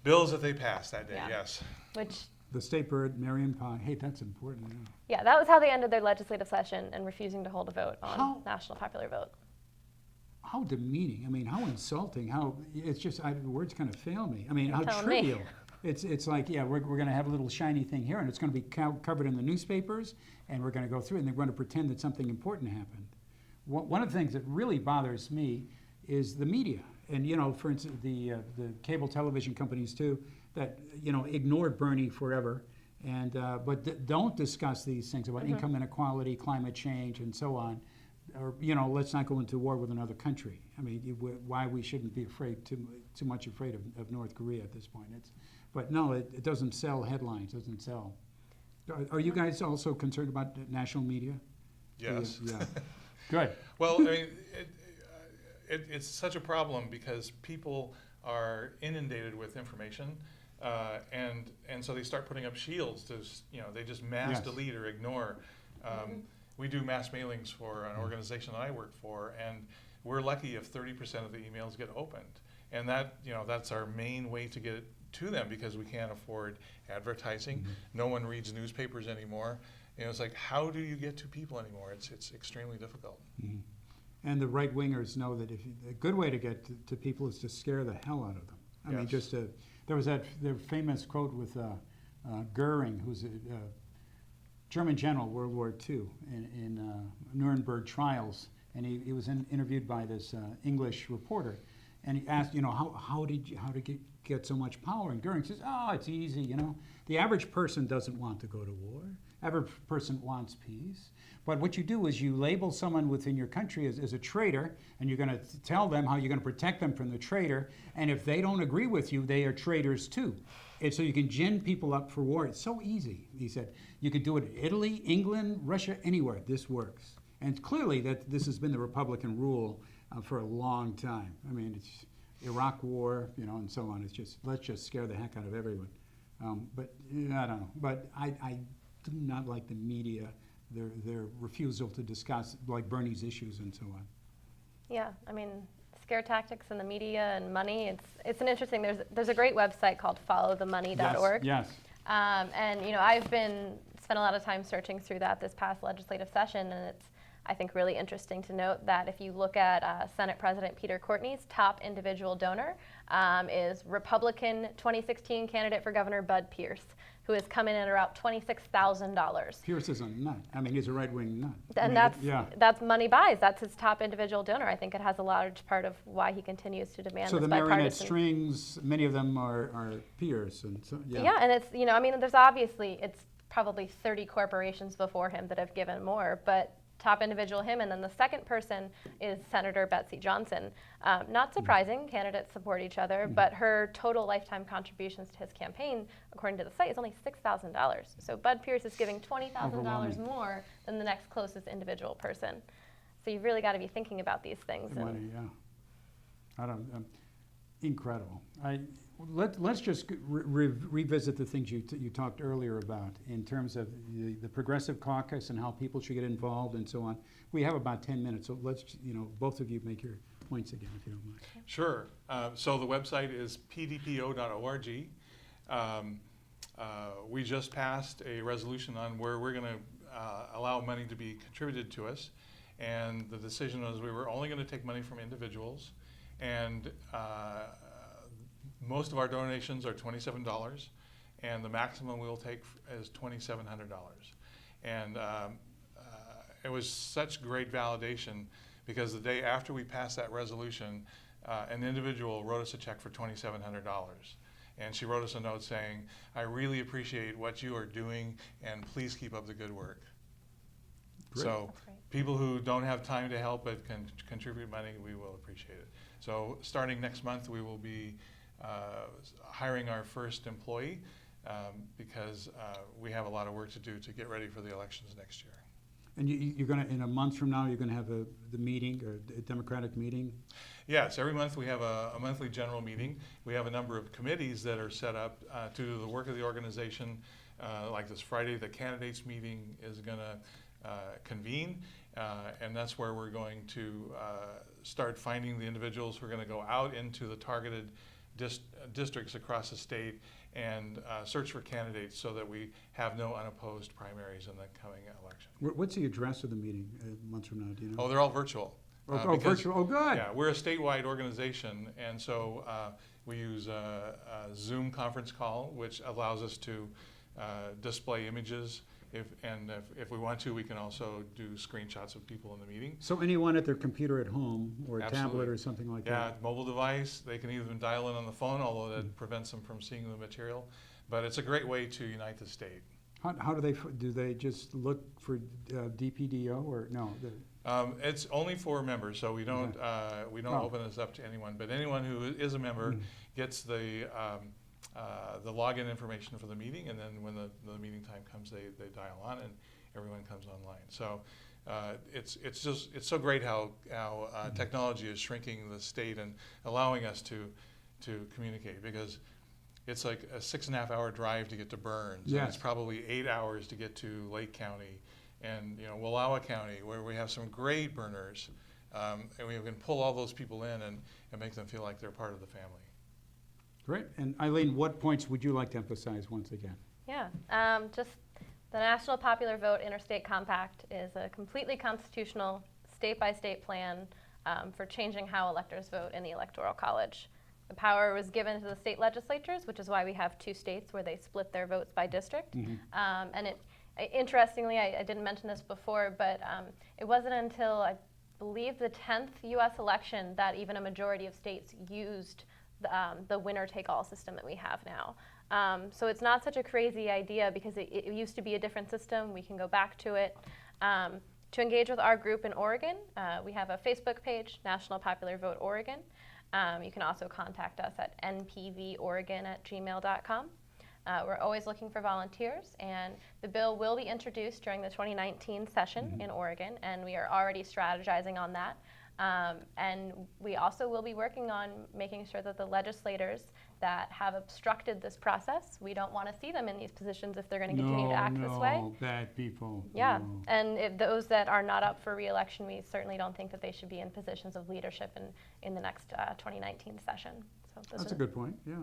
bills that they passed that day, yes. Which the state bird, Marion pie. Hey, that's important. Yeah, that was how they ended their legislative session, and refusing to hold a vote on National Popular Vote. How demeaning. I mean, how insulting. It's just, words kind of fail me. I mean, how Tell trivial. Me. It's like, yeah, we're going to have a little shiny thing here, and it's going to be covered in the newspapers, and we're going to go through it, and they're going to pretend that something important happened. One of the things that really bothers me is the media. And for instance, the cable television companies too, that ignored Bernie forever, and but don't discuss these things about income inequality, climate change, and so on. Or let's not go into war with another country. I mean, why we shouldn't be too much afraid of North Korea at this point. But no, it doesn't sell headlines. Doesn't sell. Are you guys also concerned about national media? Yes. Yeah. Good. Well, I mean, it's such a problem because people are inundated with information, and so they start putting up shields to, they just mass delete or ignore. We do mass mailings for an organization that I work for, and we're lucky if 30% of the emails get opened. And that's our main way to get to them because we can't afford advertising. No one reads newspapers anymore. It's like, how do you get to people anymore? It's extremely difficult. And the right wingers know that a good way to get to people is to scare the hell out of them. I mean, there was that famous quote with Goering, who's a German general, World War II, in Nuremberg trials, and he was interviewed by this English reporter, and he asked, how did you get so much power? And Goering says, oh, it's easy, The average person doesn't want to go to war. Average person wants peace. But what you do is you label someone within your country as a traitor, and you're going to tell them how you're going to protect them from the traitor. And if they don't agree with you, they are traitors too. And so you can gin people up for war. It's so easy, he said. You could do it in Italy, England, Russia, anywhere. This works. And clearly this has been the Republican rule for a long time. I mean, it's Iraq War, and so on. It's just, let's just scare the heck out of everyone. But I don't know. But I do not like the media, their refusal to discuss like Bernie's issues and so on. Yeah, I mean, scare tactics in the media and money. It's an interesting. There's a great website called followthemoney.org. Yes. And I've spent a lot of time searching through that this past legislative session, and it's, I think, really interesting to note that if you look at Senate President Peter Courtney's top individual donor is Republican 2016 candidate for governor Bud Pierce, who has come in at about $26,000. Pierce is a nut. I mean, he's a right-wing nut. And that's money buys. That's his top individual donor. I think it has a large part of why he continues to demand so this the marionette bipartisan. Strings, many of them are Pierce. And so, yeah, and it's, there's obviously, it's probably 30 corporations before him that have given more, but top individual him, and then the second person is Senator Betsy Johnson. Not surprising, candidates support each other, but her total lifetime contributions to his campaign, according to the site, is only $6,000. So Bud Pierce is giving $20,000 more than the next closest individual person. So you've really got to be thinking about these things. The money, incredible. Let's just revisit the things you talked earlier about in terms of the Progressive Caucus and how people should get involved and so on. We have about 10 minutes, so let's, both of you make your points again, if you don't mind. Sure. So the website is pdpo.org. We just passed a resolution on where we're going to allow money to be contributed to us, and the decision was we were only going to take money from individuals, and most of our donations are $27, and the maximum we'll take is $2,700. And it was such great validation because the day after we passed that resolution, an individual wrote us a check for $2,700. And she wrote us a note saying, I really appreciate what you are doing, and please keep up the good work. Great. So people who don't have time to help but can contribute money, we will appreciate it. So starting next month, we will be hiring our first employee because we have a lot of work to do to get ready for the elections next year. And you're going to, in a month from now, you're going to have the meeting, or a Democratic meeting? Yes, every month we have a monthly general meeting. We have a number of committees that are set up to do the work of the organization. Like this Friday, the candidates meeting is going to convene, and that's where we're going to start finding the individuals who are going to go out into the targeted districts across the state and search for candidates so that we have no unopposed primaries in the coming election. What's the address of the meeting months from now, do you know? Oh, they're all virtual. Virtual, oh good. Yeah, we're a statewide organization, and so we use a Zoom conference call, which allows us to display images. If we want to, we can also do screenshots of people in the meeting. So anyone at their computer at home or a Absolutely. tablet or something like Yeah, that? mobile device, they can even dial in on the phone, although that prevents them from seeing the material. But it's a great way to unite the state. How do they just look for DPDO or no? It's only for members, so we don't Oh. open this up to anyone. But anyone who is a member gets the login information for the meeting, and then when the meeting time comes, they dial on and everyone comes online. So it's so great how technology is shrinking the state and allowing us to communicate, because it's like a 6.5 hour drive to get to Burns. Yes. And it's probably 8 hours to get to Lake County and Wallowa County, where we have some great burners, and we can pull all those people in and make them feel like they're part of the family. Great. And Eileen, what points would you like to emphasize once again? Yeah, just the National Popular Vote Interstate Compact is a completely constitutional state-by-state plan for changing how electors vote in the Electoral College. The power was given to the state legislatures, which is why we have 2 states where they split their votes by district. And interestingly, I didn't mention this before, but it wasn't until I believe the 10th U.S. election that even a majority of states used the winner-take-all system that we have now. So it's not such a crazy idea, because it used to be a different system. We can go back to it. To engage with our group in Oregon, we have a Facebook page, National Popular Vote Oregon. You can also contact us at npvoregon@gmail.com. We're always looking for volunteers, and the bill will be introduced during the 2019 session in Oregon, and we are already strategizing on that. And we also will be working on making sure that the legislators that have obstructed this process, we don't want to see them in these positions if they're going to continue to act this way. No, bad people. Yeah, No. and if those that are not up for re-election, we certainly don't think that they should be in positions of leadership in the next 2019 session. So That's a good point, yeah.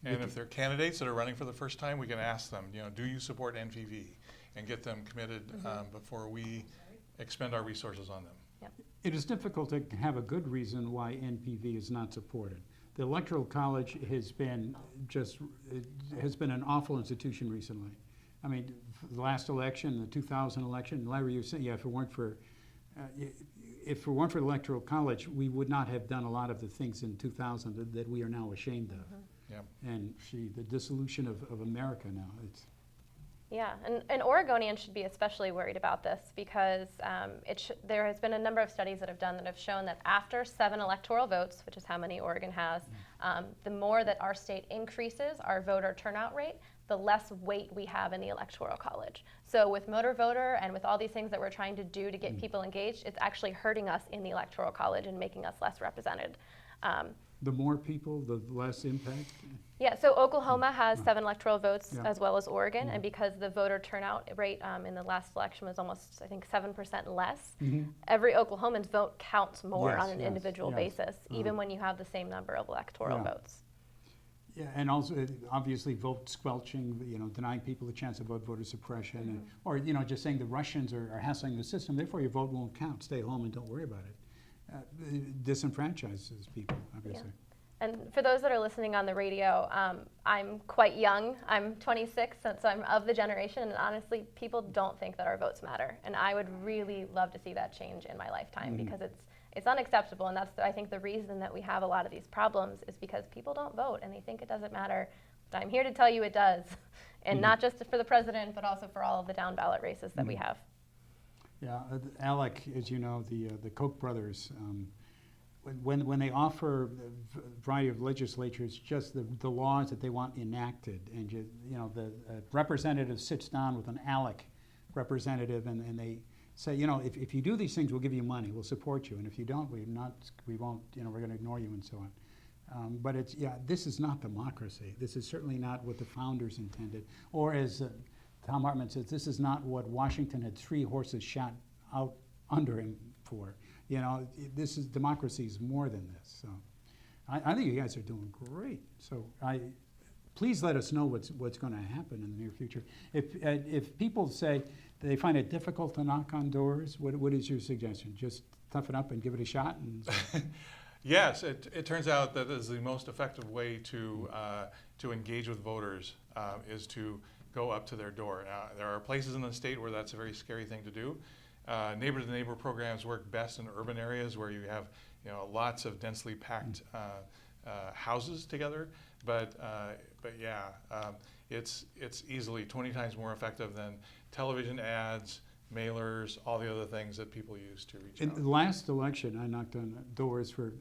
And if they're candidates that are running for the first time, we can ask them, do you support NPV, and get them committed before we expend our resources on them. It is difficult to have a good reason why NPV is not supported. The Electoral College has been an awful institution recently. I mean, the last election, the 2000 election, Larry, you said, yeah, if it weren't for the Electoral College, we would not have done a lot of the things in 2000 that we are now ashamed of. And the dissolution of America now. Yeah, and Oregonians should be especially worried about this, because there has been a number of studies that have shown that after 7 electoral votes, which is how many Oregon has, the more that our state increases our voter turnout rate, the less weight we have in the Electoral College. So with motor voter and with all these things that we're trying to do to get people engaged, it's actually hurting us in the Electoral College and making us less represented. The more people, the less impact? Yeah, so Oklahoma has 7 electoral votes as well as Oregon, and because the voter turnout rate in the last election was almost, I think, 7% less, every Oklahoman's vote counts more on an individual basis, even when you have the same number of electoral votes. Yeah, and also obviously vote squelching, denying people a chance to vote, voter suppression, or just saying the Russians are hassling the system, therefore your vote won't count, stay home and don't worry about it. Disenfranchises people, obviously. Yeah. And for those that are listening on the radio, I'm quite young. I'm 26, so I'm of the generation, and honestly, people don't think that our votes matter. And I would really love to see that change in my lifetime, because it's unacceptable, and that's, I think, the reason that we have a lot of these problems is because people don't vote, and they think it doesn't matter. But I'm here to tell you it does, and not just for the president, but also for all of the down-ballot races that we have. Yeah, Alec, as you know, the Koch brothers, when they offer a variety of legislatures just the laws that they want enacted, and the representative sits down with an Alec representative, and they say, if you do these things, we'll give you money, we'll support you, and if you don't, we won't, we're going to ignore you, and so on. But this is not democracy. This is certainly not what the founders intended, or as Tom Hartman says, this is not what Washington had 3 horses shot out under him for. This is democracy is more than this. So, I think you guys are doing great. So, please let us know what's going to happen in the near future. If people say they find it difficult to knock on doors, what is your suggestion? Just tough it up and give it a shot. And Yes, it turns out that is the most effective way to engage with voters is to go up to their door. Now, there are places in the state where that's a very scary thing to do. Neighbor-to-neighbor programs work best in urban areas where you have lots of densely packed houses together. But yeah, it's easily 20 times more effective than television ads, mailers, all the other things that people use to reach In out. the last election, I knocked on doors for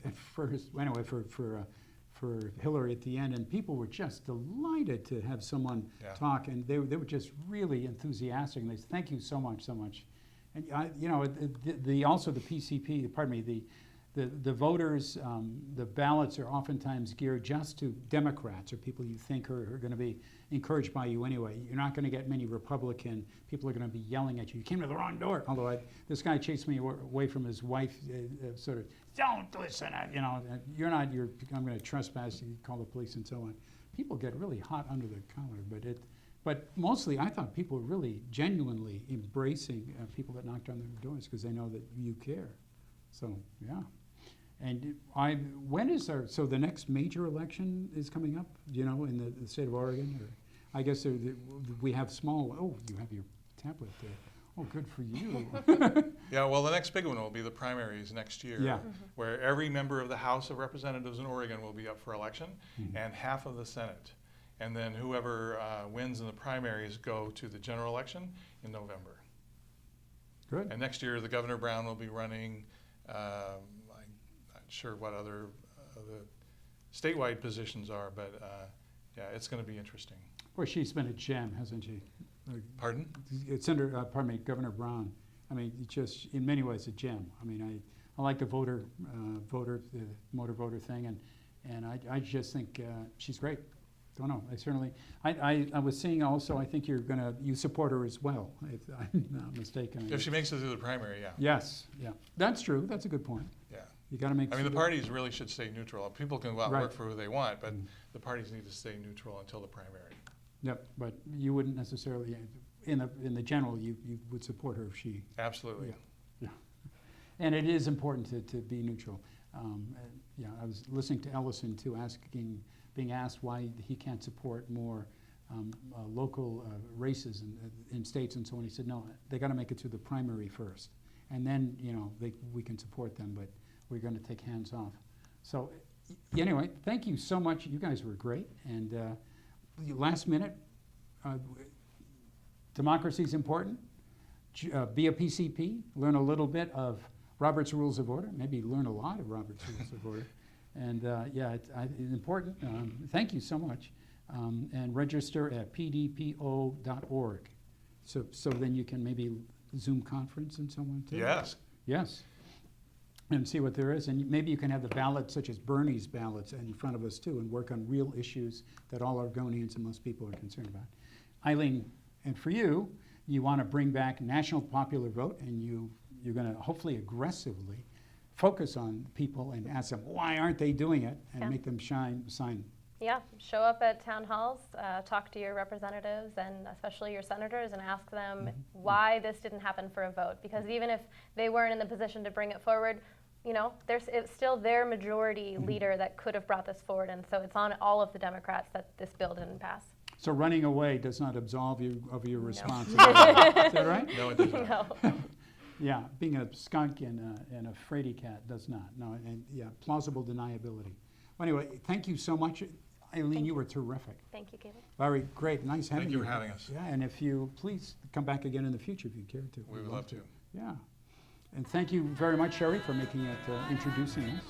Hillary at the end, and people were just delighted to have someone Yeah. talk, and they were just really enthusiastic. And they said, "Thank you so much, so much." And also the PCP, pardon me, the voters, the ballots are oftentimes geared just to Democrats or people you think are going to be encouraged by you anyway. You're not going to get many Republican people are going to be yelling at you. You came to the wrong door. Although this guy chased me away from his wife, sort of, don't listen, you're not. I'm going to trespass. You call the police and so on. People get really hot under the collar, but mostly I thought people were really genuinely embracing people that knocked on their doors because they know that you care. So yeah. And so the next major election is coming up, in the state of Oregon? Or I guess we have you have your tablet there. Oh, good for you. Yeah, well, the next big one will be the primaries next year, Yeah. where every member of the House of Representatives in Oregon will be up for election, and half of the Senate. And then whoever wins in the primaries go to the general election in November. Good. And next year, the Governor Brown will be running. I'm not sure what other the statewide positions are, but yeah, it's going to be interesting. Well, she's been a gem, hasn't she? Pardon? Governor Brown. I mean, just in many ways a gem. I mean, I like the the motor voter thing, and I just think she's great. Don't know. I was seeing also. I think you support her as well, if I'm not mistaken. If she makes it through the primary, yeah. Yes, yeah, that's true. That's a good point. Yeah. You got to make. I mean, the parties really should stay neutral. People can go out and Right. work for who they want, but the parties need to stay neutral until the primary. Yep, but you wouldn't necessarily, in the general, you would support her if she. Absolutely. Yeah, yeah. And it is important to be neutral. Yeah, I was listening to Ellison too, being asked why he can't support more local races in states and so on. He said, no, they got to make it through the primary first, and then we can support them, but we're going to take hands off. So anyway, thank you so much. You guys were great, and last minute, democracy is important. Be a PCP. Learn a little bit of Robert's Rules of Order. Maybe learn a lot of Robert's Rules of Order. And yeah, it's important. Thank you so much. And register at pdpo.org. So then you can maybe Zoom conference and so on too. Yes. Yes. And see what there is. And maybe you can have the ballots, such as Bernie's ballots, in front of us too, and work on real issues that all Oregonians and most people are concerned about. Eileen, and for you, you want to bring back national popular vote, and you're going to hopefully aggressively focus on people and ask them, why aren't they doing it, and make them sign. Yeah, show up at town halls, talk to your representatives and especially your senators and ask them why this didn't happen for a vote. Because even if they weren't in the position to bring it forward, it's still their majority leader that could have brought this forward. And so it's on all of the Democrats that this bill didn't pass. So running away does not absolve you of your responsibility. Is that right? No, it does not. No. Yeah, being a skunk and a fraidy cat does not. No, and yeah, plausible deniability. Well, anyway, thank you so much. Eileen, you were terrific. Thank you, Caleb. Larry, great. Nice having you. Thank you for having us. Yeah, and if you please come back again in the future if you care to. We would love to. Yeah. And thank you very much, Sherry, for making it, introducing us.